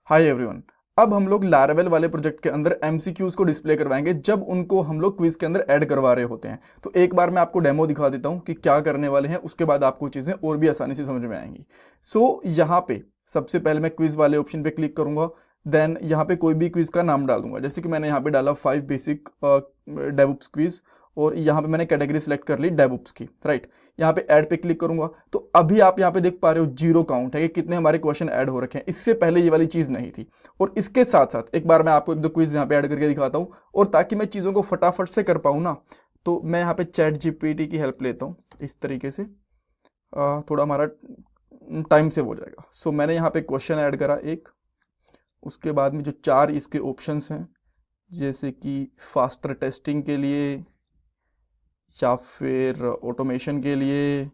Hi everyone. अब हम लोग लारावेल वाले प्रोजेक्ट के अंदर एमसीक्यूज को डिस्प्ले करवाएंगे जब उनको हम लोग क्विज के अंदर ऐड करवा रहे होते हैं। तो एक बार मैं आपको डेमो दिखा देता हूं कि क्या करने वाले हैं, उसके बाद आपको चीज़ें और भी आसानी से समझ में आएंगी। यहाँ पे सबसे पहले मैं क्विज वाले ऑप्शन पे क्लिक करूंगा। देन यहाँ पे कोई भी क्विज का नाम डाल दूंगा, जैसे कि मैंने यहाँ पे डाला 5 बेसिक डेवऑप्स क्विज, और यहाँ पे मैंने कैटेगरी सेलेक्ट कर ली डेवऑप्स की, राइट। यहाँ पे ऐड पे क्लिक करूंगा तो अभी आप यहाँ पे देख पा रहे हो 0 काउंट है कि कितने हमारे क्वेश्चन ऐड हो रखे हैं। इससे पहले ये वाली चीज़ नहीं थी। और इसके साथ साथ एक बार मैं आपको एक दो क्विज यहाँ पे ऐड करके दिखाता हूँ, और ताकि मैं चीज़ों को फटाफट से कर पाऊँ ना, तो मैं यहाँ पे चैट जीपीटी की हेल्प लेता हूँ। इस तरीके से थोड़ा हमारा टाइम सेव हो जाएगा। मैंने यहाँ पे क्वेश्चन ऐड करा एक, उसके बाद में जो 4 इसके ऑप्शंस हैं, जैसे कि फास्टर टेस्टिंग के लिए, या फिर ऑटोमेशन के लिए,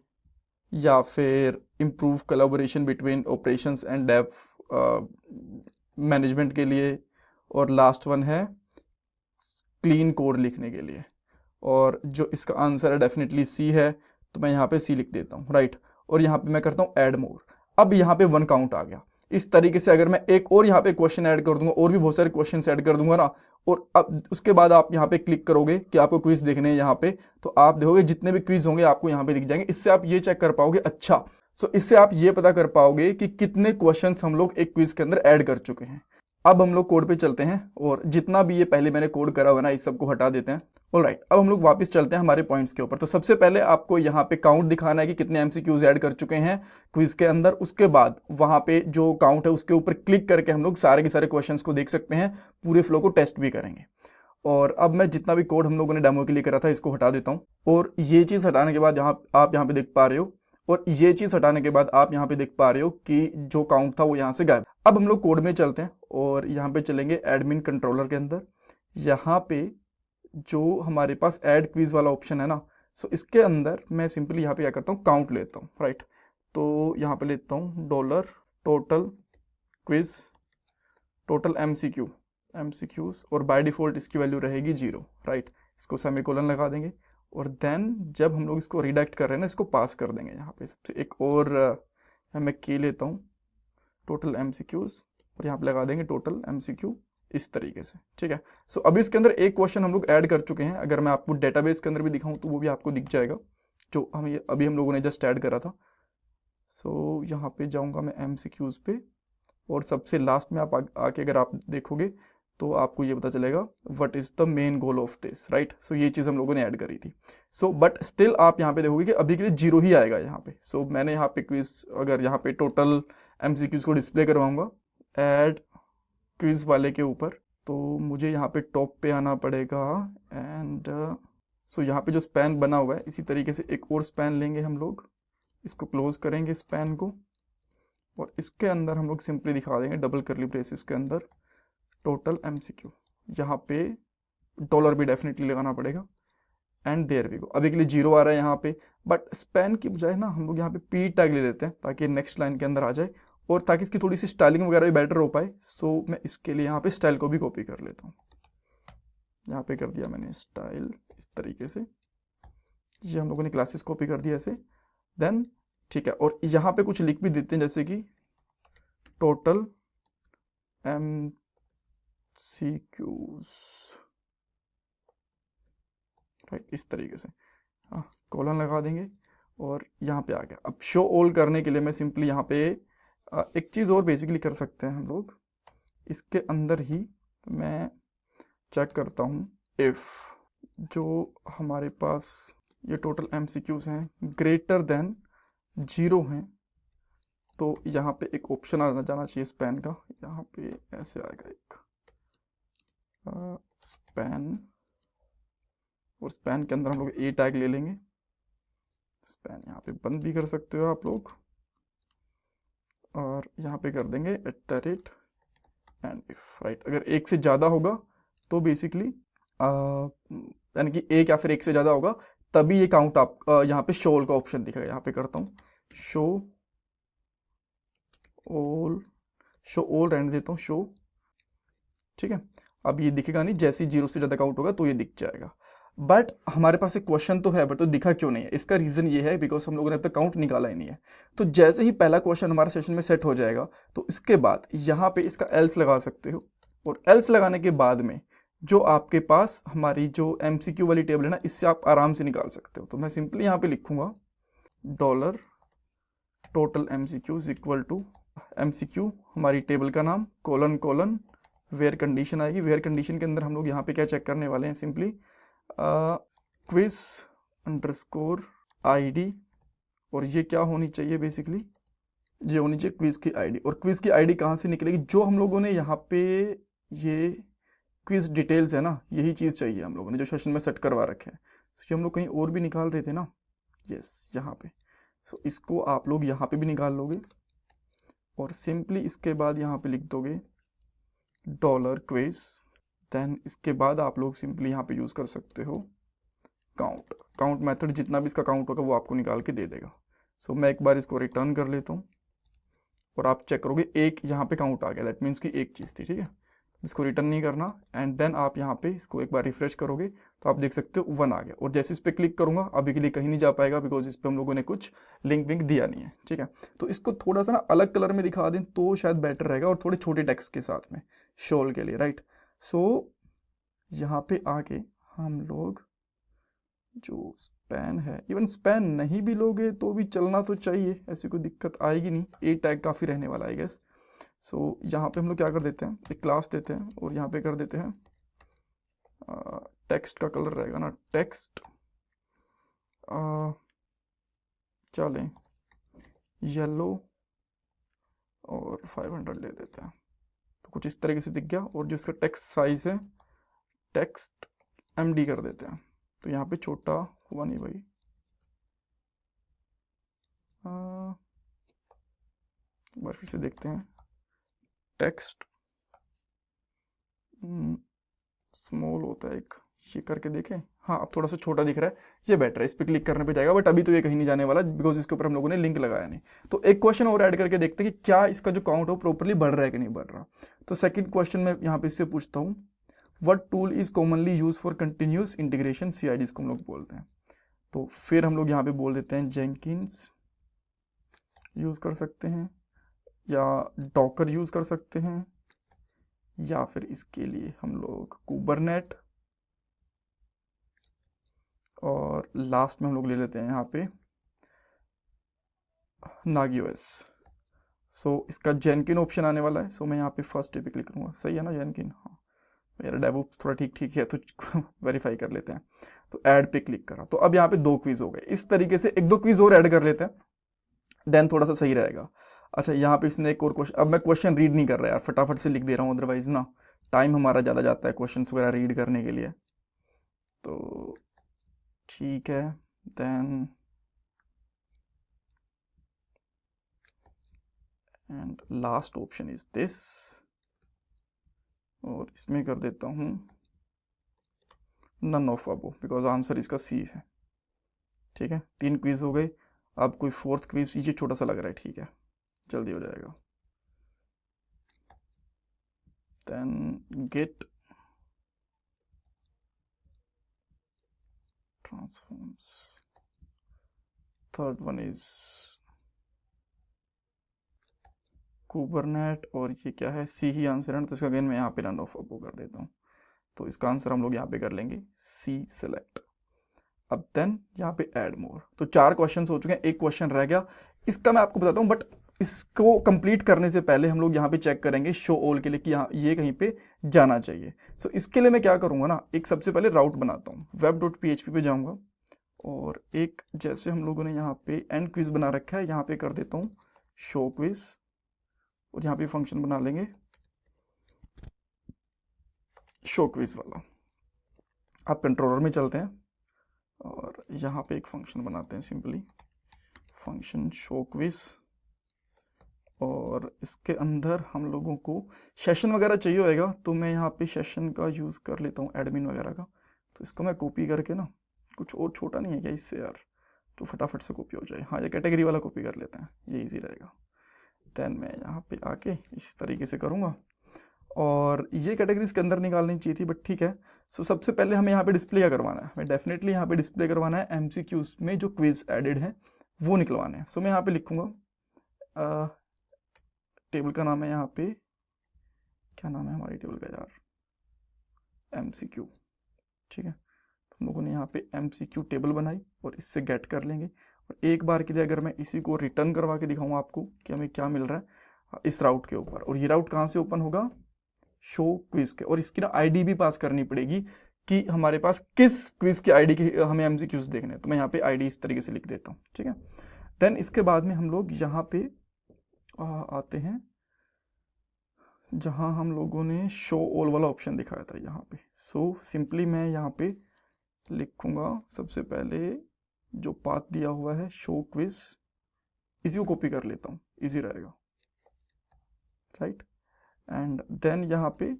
या फिर improve collaboration between operations and dev management के लिए, और लास्ट वन है क्लीन कोड लिखने के लिए। और जो इसका आंसर है डेफिनेटली सी है, तो मैं यहाँ पे सी लिख देता हूँ, राइट। और यहाँ पे मैं करता हूँ ऐड मोर। अब यहाँ पे 1 काउंट आ गया। इस तरीके से अगर मैं एक और यहाँ पे क्वेश्चन ऐड कर दूंगा, और भी बहुत सारे क्वेश्चन ऐड कर दूंगा ना, और अब उसके बाद आप यहाँ पे क्लिक करोगे कि आपको क्विज देखने हैं यहाँ पे, तो आप देखोगे जितने भी क्विज होंगे आपको यहाँ पे दिख जाएंगे। इससे आप ये चेक कर पाओगे, अच्छा, इससे आप ये पता कर पाओगे कि कितने क्वेश्चंस हम लोग एक क्विज के अंदर ऐड कर चुके हैं। अब हम लोग कोड पे चलते हैं, और जितना भी ये पहले मैंने कोड करा हुआ ना, इस सबको हटा देते हैं। ऑलराइट, अब हम लोग वापस चलते हैं हमारे पॉइंट्स के ऊपर। तो सबसे पहले आपको यहाँ पे काउंट दिखाना है कि कितने एमसीक्यूज ऐड कर चुके हैं क्विज के अंदर। उसके बाद वहाँ पे जो काउंट है उसके ऊपर क्लिक करके हम लोग सारे के सारे क्वेश्चंस को देख सकते हैं, पूरे फ्लो को टेस्ट भी करेंगे। और अब मैं जितना भी कोड हम लोगों ने डेमो के लिए करा था इसको हटा देता हूँ, और ये चीज़ हटाने के बाद आप यहाँ पे देख पा रहे हो, और ये चीज़ हटाने के बाद आप यहाँ पे देख पा रहे हो कि जो काउंट था वो यहाँ से गायब। अब हम लोग कोड में चलते हैं, और यहाँ पे चलेंगे एडमिन कंट्रोलर के अंदर। यहाँ पे जो हमारे पास ऐड क्विज वाला ऑप्शन है ना, इसके अंदर मैं सिंपली यहाँ पे क्या करता हूँ, काउंट लेता हूँ, राइट। तो यहाँ पे लेता हूँ dollar total quiz total MCQs, और बाय डिफॉल्ट इसकी वैल्यू रहेगी 0, राइट। इसको सेमीकोलन लगा देंगे, और देन जब हम लोग इसको रिडक्ट कर रहे हैं ना, इसको पास कर देंगे यहाँ पे। सबसे एक और मैं की लेता हूँ टोटल एमसीक्यूज, और यहाँ पे लगा देंगे टोटल एमसीक्यू, इस तरीके से, ठीक है। अभी इसके अंदर एक क्वेश्चन हम लोग ऐड कर चुके हैं। अगर मैं आपको डेटाबेस के अंदर भी दिखाऊं तो वो भी आपको दिख जाएगा, जो अभी हम लोगों ने जस्ट ऐड करा था। यहाँ पे जाऊंगा मैं एमसीक्यूज पे, और सबसे लास्ट में आप आके अगर आप देखोगे तो आपको ये पता चलेगा what is the main goal of this, right. ये चीज़ हम लोगों ने ऐड करी थी। बट स्टिल आप यहाँ पे देखोगे कि अभी के लिए 0 ही आएगा यहाँ पे। मैंने यहाँ पे क्विज, अगर यहाँ पे टोटल एमसीक्यूज को डिस्प्ले करवाऊंगा ऐड क्विज वाले के ऊपर, तो मुझे यहाँ पे टॉप पे आना पड़ेगा। एंड यहाँ पे जो स्पैन बना हुआ है, इसी तरीके से एक और स्पैन लेंगे हम लोग, इसको क्लोज करेंगे स्पैन को, और इसके अंदर हम लोग सिंपली दिखा देंगे डबल करली ब्रेसेस के अंदर टोटल एमसीक्यू। यहाँ पे डॉलर भी डेफिनेटली लगाना पड़ेगा, एंड देयर वी गो। अभी के लिए 0 आ रहा है यहाँ पे, बट स्पैन की बजाय ना हम लोग यहाँ पे पी टैग ले लेते हैं, ताकि नेक्स्ट लाइन के अंदर आ जाए, और ताकि इसकी थोड़ी सी स्टाइलिंग वगैरह भी बेटर हो पाए। मैं इसके लिए यहाँ पे स्टाइल को भी कॉपी कर लेता हूँ। यहाँ पे कर दिया मैंने स्टाइल इस तरीके से, ये हम लोगों ने क्लासेस कॉपी कर दिया ऐसे। देन ठीक है, और यहाँ पे कुछ लिख भी देते हैं, जैसे कि टोटल एमसीक्यूज, राइट, इस तरीके से कॉलन लगा देंगे, और यहाँ पे आ गया। अब शो ऑल करने के लिए मैं सिंपली यहाँ पे एक चीज़ और बेसिकली कर सकते हैं हम लोग, इसके अंदर ही मैं चेक करता हूँ इफ़ जो हमारे पास ये टोटल एमसीक्यूज हैं ग्रेटर देन 0 हैं, तो यहाँ पे एक ऑप्शन आ जाना चाहिए स्पैन का। यहाँ पे ऐसे आएगा एक स्पैन, और स्पैन के अंदर हम लोग ए टैग ले लेंगे। स्पैन यहाँ पे बंद भी कर सकते हो आप लोग, और यहाँ पे कर देंगे @ एंड इफ, राइट। अगर 1 से ज़्यादा होगा तो बेसिकली यानी कि 1 या फिर 1 से ज़्यादा होगा, तभी ये काउंट आप यहाँ पे शो ऑल का ऑप्शन दिखेगा। यहाँ पे करता हूँ शो ऑल रहने देता हूँ शो, ठीक है। अब ये दिखेगा नहीं, जैसे ही 0 से ज़्यादा काउंट होगा तो ये दिख जाएगा। बट हमारे पास एक क्वेश्चन तो है बट तो दिखा क्यों नहीं है, इसका रीज़न ये है बिकॉज हम लोगों ने अब तक काउंट निकाला ही नहीं है। तो जैसे ही पहला क्वेश्चन हमारे सेशन में सेट हो जाएगा तो इसके बाद यहाँ पे इसका एल्स लगा सकते हो, और एल्स लगाने के बाद में जो आपके पास हमारी जो MCQ वाली टेबल है ना, इससे आप आराम से निकाल सकते हो। तो मैं सिंपली यहाँ पे लिखूंगा dollar total MCQ equal to MCQ हमारी टेबल का नाम कोलन कोलन वेयर कंडीशन आएगी। वेयर कंडीशन के अंदर हम लोग यहाँ पे क्या चेक करने वाले हैं, सिंपली क्विज अंडरस्कोर ID, और ये क्या होनी चाहिए बेसिकली, ये होनी चाहिए क्विज की ID। और क्विज की ID कहाँ से निकलेगी, जो हम लोगों ने यहाँ पे ये क्विज डिटेल्स है ना, यही चीज़ चाहिए हम लोगों ने जो सेशन में सेट करवा रखे हैं। तो ये हम लोग कहीं और भी निकाल रहे थे ना, यस यहाँ पे। सो इसको आप लोग यहाँ पे भी निकाल लोगे और सिंपली इसके बाद यहाँ पे लिख दोगे डॉलर क्विज, देन इसके बाद आप लोग सिंपली यहाँ पे यूज़ कर सकते हो काउंट मेथड, जितना भी इसका काउंट होगा वो आपको निकाल के दे देगा। सो मैं एक बार इसको रिटर्न कर लेता हूँ और आप चेक करोगे एक यहाँ पे काउंट आ गया, दैट मीन्स कि एक चीज़ थी, ठीक है। इसको रिटर्न नहीं करना एंड देन आप यहाँ पे इसको एक बार रिफ्रेश करोगे तो आप देख सकते हो 1 आ गया। और जैसे इस पर क्लिक करूंगा अभी के लिए कहीं नहीं जा पाएगा बिकॉज इस पर हम लोगों ने कुछ लिंक विंक दिया नहीं है, ठीक है। तो इसको थोड़ा सा ना अलग कलर में दिखा दें तो शायद बेटर रहेगा, और थोड़े छोटे टेक्स्ट के साथ में शोल के लिए, राइट। सो यहाँ पे आके हम लोग जो स्पैन है, इवन स्पैन नहीं भी लोगे तो भी चलना तो चाहिए, ऐसी कोई दिक्कत आएगी नहीं, ए टैग काफ़ी रहने वाला है गेस। सो यहाँ पे हम लोग क्या कर देते हैं, एक क्लास देते हैं और यहाँ पे कर देते हैं टेक्स्ट का कलर रहेगा ना, टेक्स्ट क्या लें, येलो और 500 ले लेते हैं। तो कुछ इस तरीके से दिख गया। और जो इसका टेक्स्ट साइज है टेक्स्ट MD कर देते हैं, तो यहाँ पे छोटा हुआ नहीं भाई, एक बार फिर से देखते हैं, टेक्स्ट स्मॉल होता है एक, ये करके देखें, हाँ अब थोड़ा सा छोटा दिख रहा है, ये बेटर है, इस पर क्लिक करने पे जाएगा। बट अभी तो ये कहीं नहीं जाने वाला बिकॉज इसके ऊपर हम लोगों ने लिंक लगाया नहीं। तो एक क्वेश्चन और ऐड करके देखते हैं कि क्या इसका जो काउंट हो प्रॉपरली बढ़ रहा है कि नहीं बढ़ रहा। तो सेकंड क्वेश्चन में यहाँ पे इससे पूछता हूँ, what tool is commonly use for continuous integration CID, इसको हम लोग बोलते हैं। तो फिर हम लोग यहाँ पे बोल देते हैं जेंकिन्स यूज कर सकते हैं, या डॉकर यूज कर सकते हैं, या फिर इसके लिए हम लोग कुबरनेट, और लास्ट में हम लोग ले लेते हैं यहाँ पे नागियोस। सो इसका जेनकिन ऑप्शन आने वाला है। सो मैं यहाँ पे फर्स्ट पे क्लिक करूँगा, सही है ना जेनकिन, हाँ मेरा डेवो थोड़ा ठीक ठीक है तो वेरीफाई कर लेते हैं। तो ऐड पे क्लिक करा, तो अब यहाँ पे 2 क्विज हो गए। इस तरीके से 1-2 क्विज और ऐड कर लेते हैं, देन थोड़ा सा सही रहेगा। अच्छा यहाँ पे इसने एक और क्वेश्चन, अब मैं क्वेश्चन रीड नहीं कर रहा यार, फटाफट से लिख दे रहा हूँ, अदरवाइज ना टाइम हमारा ज़्यादा जाता है क्वेश्चन वगैरह रीड करने के लिए। तो ठीक है, then and last option is this, और इसमें कर देता हूँ none of above because answer इसका C है, ठीक है। 3 क्विज हो गए, अब कोई 4th क्विज, ये छोटा सा लग रहा है, ठीक है जल्दी हो जाएगा। Then gate transforms, third one is Kubernetes, और ये क्या है C ही आंसर है, तो इसका अगेन मैं यहाँ पे नन ऑफ अबो कर देता हूँ। तो इसका आंसर हम लोग यहाँ पे कर लेंगे C सेलेक्ट। अब देन यहाँ पे ऐड मोर। तो 4 क्वेश्चन हो चुके हैं, एक क्वेश्चन रह गया, इसका मैं आपको बताता हूँ, बट इसको कंप्लीट करने से पहले हम लोग यहाँ पे चेक करेंगे शो ऑल के लिए कि यहाँ ये कहीं पे जाना चाहिए। सो इसके लिए मैं क्या करूँगा ना, एक सबसे पहले राउट बनाता हूँ, web.php पे जाऊँगा और एक जैसे हम लोगों ने यहाँ पे एंड क्विज बना रखा है, यहाँ पे कर देता हूँ शो क्विज, और यहाँ पे फंक्शन बना लेंगे शो क्विज वाला। आप कंट्रोलर में चलते हैं और यहाँ पे एक फंक्शन बनाते हैं, सिंपली फंक्शन शो क्विज, और इसके अंदर हम लोगों को सेशन वगैरह चाहिए होएगा, तो मैं यहाँ पे सेशन का यूज़ कर लेता हूँ, एडमिन वगैरह का। तो इसको मैं कॉपी करके ना, कुछ और छोटा नहीं है क्या इससे यार, तो फटाफट से कॉपी हो जाए। हाँ ये कैटेगरी वाला कॉपी कर लेते हैं, ये इजी रहेगा। देन मैं यहाँ पे आके इस तरीके से करूँगा, और ये कैटेगरीज के अंदर निकालनी चाहिए थी, बट ठीक है। सो सबसे पहले हमें यहाँ पे डिस्प्ले क्या करवाना है, हमें डेफिनेटली यहाँ पे डिस्प्ले करवाना है एमसीक्यूज में जो क्विज एडेड है वो निकलवाने हैं। सो मैं यहाँ पे लिखूंगा, टेबल का नाम है यहाँ पे, क्या नाम है हमारी टेबल का यार, एमसीक्यू, ठीक है। तो हम लोगों ने यहाँ पे एमसीक्यू टेबल बनाई और इससे गेट कर लेंगे। और एक बार के लिए अगर मैं इसी को रिटर्न करवा के दिखाऊँ आपको कि हमें क्या मिल रहा है इस राउट के ऊपर, और ये राउट कहाँ से ओपन होगा, शो क्विज के, और इसकी ना आईडी भी पास करनी पड़ेगी कि हमारे पास किस क्विज की आईडी की हमें एमसीक्यूज देखने हैं। तो मैं यहाँ पे आईडी इस तरीके से लिख देता हूँ, ठीक है। देन इसके बाद में हम लोग यहाँ पे आते हैं जहाँ हम लोगों ने शो ऑल वाला ऑप्शन दिखाया था यहाँ पे। सो सिंपली मैं यहाँ पे लिखूंगा सबसे पहले जो पाथ दिया हुआ है शो क्विज, इसी को कॉपी कर लेता हूँ, इजी रहेगा, राइट। एंड देन यहाँ पे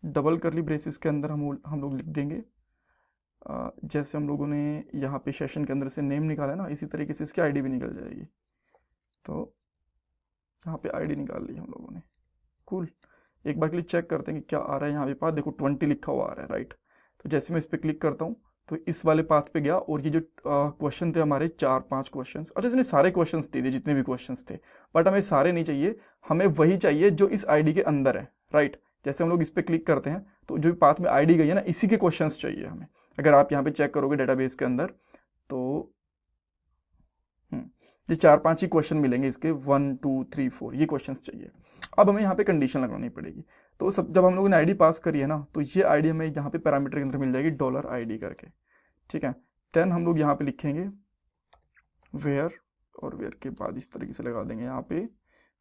डबल करली ब्रेसेस के अंदर हम लोग लिख देंगे जैसे हम लोगों ने यहाँ पे सेशन के अंदर से नेम निकाला है ना, इसी तरीके से इसकी आईडी भी निकल जाएगी। तो यहाँ पे आईडी निकाल ली हम लोगों ने, कूल। एक बार के लिए चेक करते हैं कि क्या आ रहा है यहाँ पे पाथ, देखो 20 लिखा हुआ आ रहा है, राइट। तो जैसे मैं इस पर क्लिक करता हूँ तो इस वाले पाथ पे गया, और ये जो क्वेश्चन थे हमारे 4-5 क्वेश्चंस, और इसने सारे क्वेश्चंस दे दिए जितने भी क्वेश्चंस थे, बट हमें सारे नहीं चाहिए, हमें वही चाहिए जो इस आईडी के अंदर है, राइट। जैसे हम लोग इस पर क्लिक करते हैं तो जो पाथ में आईडी गई है ना, इसी के क्वेश्चंस चाहिए हमें। अगर आप यहाँ पे चेक करोगे डेटाबेस के अंदर तो ये 4-5 ही क्वेश्चन मिलेंगे इसके, 1 2 3 4 ये क्वेश्चंस चाहिए। अब हमें यहाँ पे कंडीशन लगानी पड़ेगी। तो सब जब हम लोगों ने आईडी पास करी है ना, तो ये आईडी हमें यहाँ पे पैरामीटर के अंदर मिल जाएगी $ID करके, ठीक है। देन हम लोग यहाँ पे लिखेंगे वेयर, और वेयर के बाद इस तरीके से लगा देंगे यहाँ पे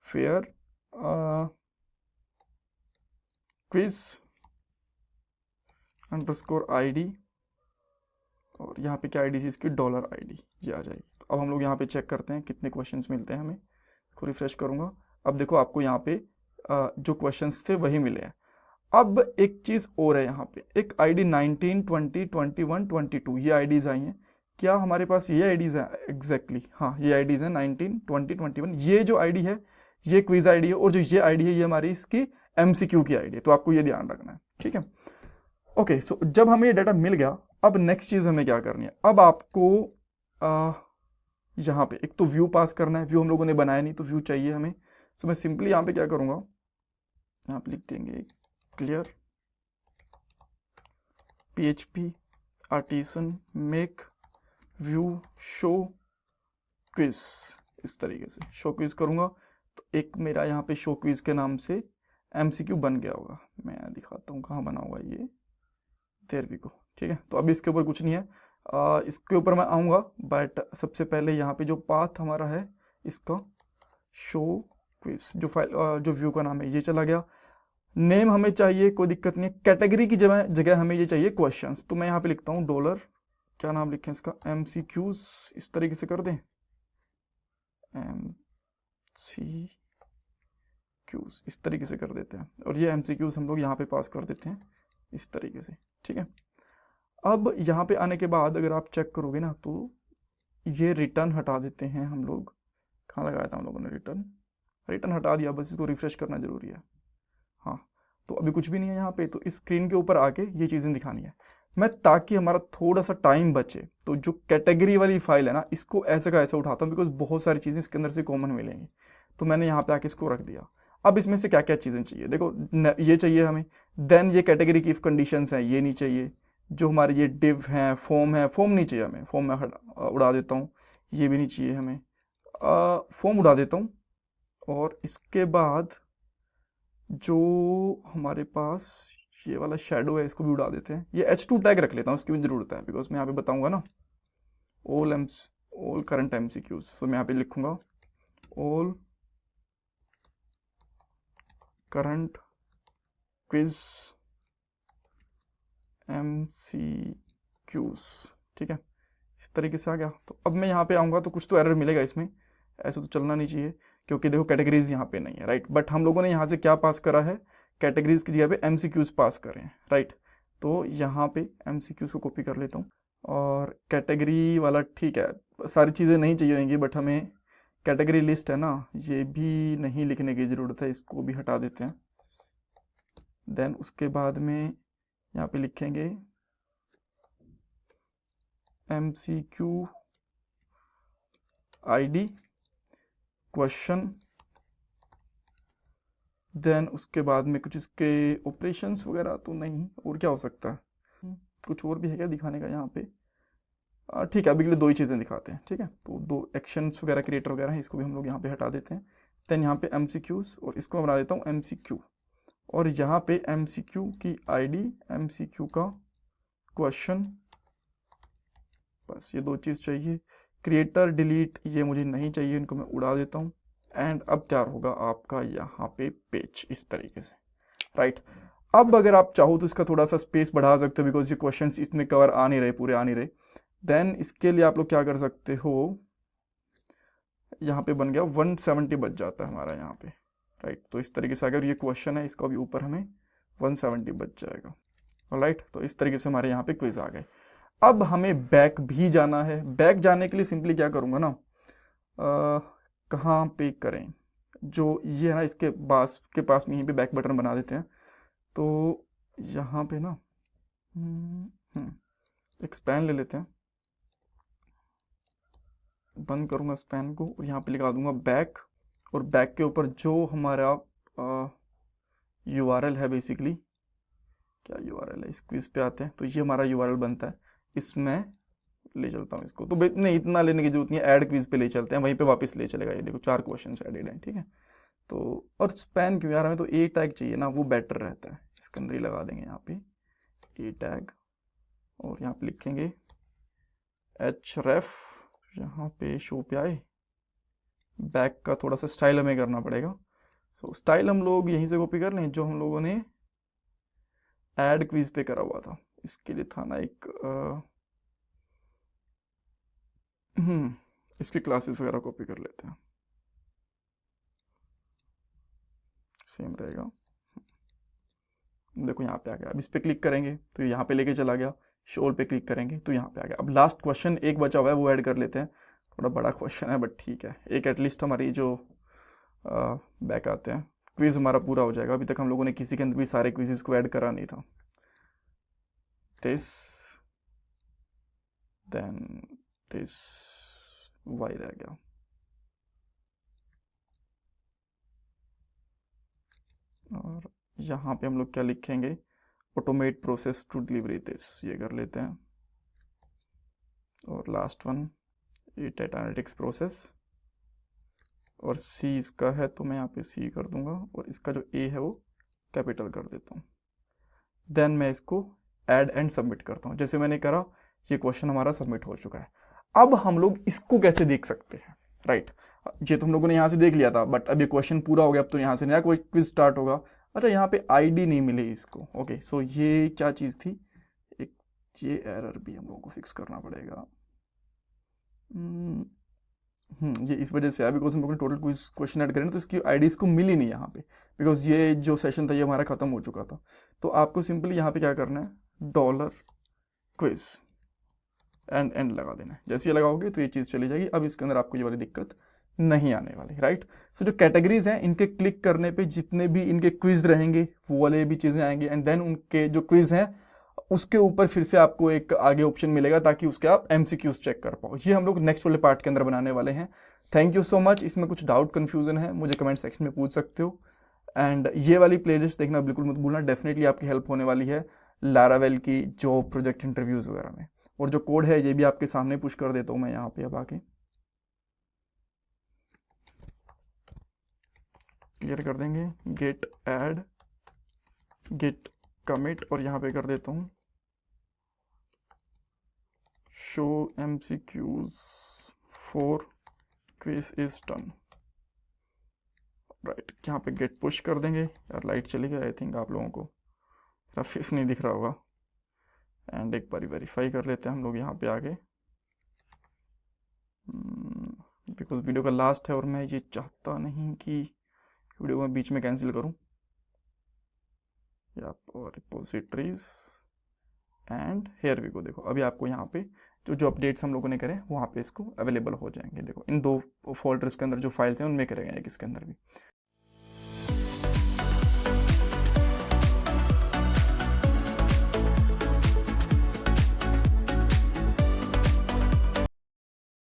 वेयर क्विज अंडरस्कोर ID, और यहाँ पे क्या आईडी थी इसकी, $ID, ये आ जाएगी। तो अब हम लोग यहाँ पे चेक करते हैं कितने क्वेश्चंस मिलते हैं हमें, इसको रिफ्रेश करूँगा। अब देखो आपको यहाँ पे जो क्वेश्चंस थे वही मिले हैं। अब एक चीज़ और है यहाँ पे, एक आईडी 19 20 21 22 ये आईडीज आई हैं। क्या हमारे पास ये आईडीज हैं एग्जैक्टली? हाँ, ये आईडीज हैं 19 20 21। ये जो आईडी है ये क्विज आईडी है, और जो ये आईडी है ये हमारी इसकी एमसीक्यू की आईडी है। तो आपको ये ध्यान रखना है, ठीक है। ओके, सो जब हमें ये डाटा मिल गया, अब नेक्स्ट चीज़ हमें क्या करनी है, अब आपको यहाँ पे एक तो व्यू पास करना है। व्यू हम लोगों ने बनाया नहीं तो व्यू चाहिए हमें। सो मैं सिंपली यहाँ पे क्या करूँगा, यहाँ पे लिख देंगे clear PHP artisan make view show quiz, इस तरीके से शो क्विज करूँगा तो एक मेरा यहाँ पे शो क्विज के नाम से MCQ बन गया होगा। मैं दिखाता हूँ कहाँ बना हुआ है ये, देयर वी गो, ठीक है। तो अभी इसके ऊपर कुछ नहीं है, इसके ऊपर मैं आऊँगा, बट सबसे पहले यहाँ पे जो पाथ हमारा है इसका शो क्विज, जो फाइल जो व्यू का नाम है ये चला गया। नेम हमें चाहिए, कोई दिक्कत नहीं है। कैटेगरी की जगह हमें ये चाहिए क्वेश्चंस, तो मैं यहाँ पे लिखता हूँ डॉलर, क्या नाम लिखें इसका, MCQs, इस तरीके से कर दें, MCQs इस तरीके से कर देते हैं, और ये MCQs हम लोग यहाँ पे पास कर देते हैं इस तरीके से, ठीक है। अब यहाँ पे आने के बाद अगर आप चेक करोगे ना तो ये रिटर्न हटा देते हैं हम लोग। कहाँ लगाया था हम लोगों ने रिटर्न हटा दिया, बस इसको रिफ्रेश करना जरूरी है। हाँ, तो अभी कुछ भी नहीं है यहाँ पे, तो इस स्क्रीन के ऊपर आके ये चीज़ें दिखानी है मैं, ताकि हमारा थोड़ा सा टाइम बचे। तो जो कैटेगरी वाली फाइल है ना, इसको ऐसे का ऐसे उठाता हूँ, बिकॉज बहुत सारी चीज़ें इसके अंदर से कॉमन मिलेंगी। तो मैंने यहाँ पे आके इसको रख दिया। अब इसमें से क्या क्या चीज़ें चाहिए, देखो ये चाहिए हमें, देन ये कैटेगरी की इफ कंडीशंस हैं ये नहीं चाहिए, जो हमारे ये डिव हैं, फॉर्म है, फॉर्म नहीं चाहिए हमें, फॉर्म मैं उड़ा देता हूँ, ये भी नहीं चाहिए हमें, फॉर्म उड़ा देता हूँ। और इसके बाद जो हमारे पास ये वाला शेडो है इसको भी उड़ा देते हैं। ये H2 टैग रख लेता हूँ, इसकी भी ज़रूरत है, बिकॉज मैं यहाँ पे बताऊँगा ना ऑल करंट MCQs। सो मैं यहाँ पे लिखूँगा ऑल करंट क्विज MCQs, ठीक है, इस तरीके से आ गया। तो अब मैं यहाँ पे आऊँगा तो कुछ तो एरर मिलेगा इसमें, ऐसे तो चलना नहीं चाहिए, क्योंकि देखो कैटेगरीज यहाँ पे नहीं है, राइट। बट हम लोगों ने यहाँ से क्या पास करा है, कैटेगरीज की जगह पे MCQs पास करें, राइट। तो यहाँ पे MCQs को कॉपी कर लेता हूँ, और कैटेगरी वाला ठीक है, सारी चीज़ें नहीं चाहिए होंगी, बट हमें कैटेगरी लिस्ट है ना, ये भी नहीं लिखने की ज़रूरत है, इसको भी हटा देते हैं। देन उसके बाद में यहाँ पे लिखेंगे MCQ ID क्वेश्चन, देन उसके बाद में कुछ इसके ऑपरेशंस वगैरह तो नहीं, और क्या हो सकता है, कुछ और भी है क्या दिखाने का यहाँ पे? ठीक है, अभी के लिए दो ही चीज़ें दिखाते हैं, ठीक है। तो दो एक्शंस वगैरह क्रिएटर वगैरह हैं, इसको भी हम लोग यहाँ पे हटा देते हैं। देन यहाँ पे MCQs, और इसको मैं बना देता हूँ MCQ, और यहाँ पे MCQ की ID, MCQ का क्वेश्चन, बस ये दो चीज़ चाहिए। क्रिएटर डिलीट ये मुझे नहीं चाहिए, इनको मैं उड़ा देता हूँ। एंड अब तैयार होगा आपका यहाँ पे पेज इस तरीके से, राइट। अब अगर आप चाहो तो इसका थोड़ा सा स्पेस बढ़ा सकते हो, बिकॉज ये क्वेश्चंस इसमें कवर आ नहीं रहे, पूरे आ नहीं रहे। देन इसके लिए आप लोग क्या कर सकते हो, यहाँ पे बन गया 170 बच जाता है हमारा यहाँ पे, राइट। तो इस तरीके से अगर ये क्वेश्चन है, इसका भी ऊपर हमें 170 बच जाएगा, राइट। तो इस तरीके से हमारे यहाँ पे क्विज आ गए। अब हमें बैक भी जाना है। बैक जाने के लिए सिंपली क्या करूँगा ना, कहाँ पे करें, जो ये है ना, इसके पास में यहीं पे बैक बटन बना देते हैं। तो यहाँ पे ना एक स्पैन ले लेते हैं, बंद करूँगा स्पैन को, और यहाँ पे लिखा दूंगा बैक, और बैक के ऊपर जो हमारा URL है, बेसिकली क्या URL है, इस क्विज पे आते हैं तो ये हमारा URL बनता है, इसमें ले चलता हूँ इसको। तो नहीं, इतना लेने की जरूरत नहीं है, ऐड क्विज पे ले चलते हैं, वहीं पे वापस ले चलेगा। ये देखो 4 क्वेश्चन एडेड हैं, ठीक है। तो और स्पैन क्यों यार, हमें तो ए टैग चाहिए ना, वो बेटर रहता है। इसके अंदर ही लगा देंगे यहाँ पे ए टैग, और यहाँ पे लिखेंगे href, यहाँ पे शो पे आए। बैक का थोड़ा सा स्टाइल हमें करना पड़ेगा, सो स्टाइल हम लोग यहीं से कॉपी कर लें, जो हम लोगों ने ऐड क्विज पे करा हुआ था। इसके लिए था ना एक इसकी क्लासेस वगैरह कॉपी कर लेते हैं, सेम रहेगा। देखो यहाँ पे आ गया। अब इस पे क्लिक करेंगे तो यहाँ पे लेके चला गया, शोल पे क्लिक करेंगे तो यहाँ पे आ गया। अब लास्ट क्वेश्चन एक बचा हुआ है, वो ऐड कर लेते हैं। थोड़ा बड़ा क्वेश्चन है बट ठीक है, एक एटलीस्ट हमारी जो बैक आते हैं, क्विज हमारा पूरा हो जाएगा। अभी तक हम लोगों ने किसी के अंदर भी सारे क्विजेस को ऐड करा नहीं था। दिस देन दिस वाई रह गया, और यहाँ पे हम लोग क्या लिखेंगे, automate process to delivery this, ये कर लेते हैं। और last one data analytics process, और सी इसका है तो मैं यहाँ पे सी कर दूंगा, और इसका जो ए है वो कैपिटल कर देता हूँ। देन मैं इसको ऐड एंड सबमिट करता हूँ। जैसे मैंने करा, ये क्वेश्चन हमारा सबमिट हो चुका है। अब हम लोग इसको कैसे देख सकते हैं, राइट। ये तो हम लोगों ने यहाँ से देख लिया था, बट अब ये क्वेश्चन पूरा हो गया, अब तो यहाँ से नया कोई क्विज स्टार्ट होगा। अच्छा, यहाँ पे आईडी नहीं मिली इसको, ओके। सो ये क्या चीज़ थी, एक ये एरर भी हम लोगों को फिक्स करना पड़ेगा। ये इस वजह से है, बिकॉज हम लोगों ने टोटल क्विज क्वेश्चन ऐड करें तो इसकी आईडी इसको मिली नहीं यहाँ पे, बिकॉज ये जो सेशन था ये हमारा खत्म हो चुका था। तो आपको सिंपली यहाँ पे क्या करना है, $quiz एंड लगा देना है। जैसे ये लगाओगे तो ये चीज़ चली जाएगी। अब इसके अंदर आपको ये वाली दिक्कत नहीं आने वाली, राइट। सो जो कैटेगरीज हैं, इनके क्लिक करने पे जितने भी इनके क्विज रहेंगे वो वाले भी चीज़ें आएंगे, एंड देन उनके जो क्विज हैं उसके ऊपर फिर से आपको एक आगे ऑप्शन मिलेगा, ताकि उसके आप MCQs चेक कर पाओ। ये हम लोग नेक्स्ट वाले पार्ट के अंदर बनाने वाले हैं। Thank you so much. इसमें कुछ डाउट कन्फ्यूजन है, मुझे कमेंट सेक्शन में पूछ सकते हो। एंड ये वाली प्लेलिस्ट देखना बिल्कुल मत भूलना, डेफिनेटली आपकी हेल्प होने वाली है लारावेल की जॉब प्रोजेक्ट इंटरव्यूज़ वगैरह में। और जो कोड है ये भी आपके सामने पुश कर देता हूँ मैं यहाँ पे। अब आके क्लियर कर देंगे, गेट ऐड गेट कमिट, और यहाँ पे कर देता हूँ show MCQs for quiz is done, right. यहाँ पे गेट पुश कर देंगे। यार लाइट चली गई, आई थिंक आप लोगों को मेरा फेस नहीं दिख रहा होगा। एंड एक बार वेरीफाई कर लेते हैं हम लोग यहाँ पे आगे, बिकॉज वीडियो का लास्ट है और मैं ये चाहता नहीं कि वीडियो को बीच में कैंसिल करूँ। या repositories and here we go. देखो अभी आपको यहाँ पे जो अपडेट्स हम लोगों ने करे वहाँ पे इसको अवेलेबल हो जाएंगे। देखो इन 2 फोल्डर्स के अंदर जो फाइल्स हैं उनमें करेंगे एक इसके अंदर भी।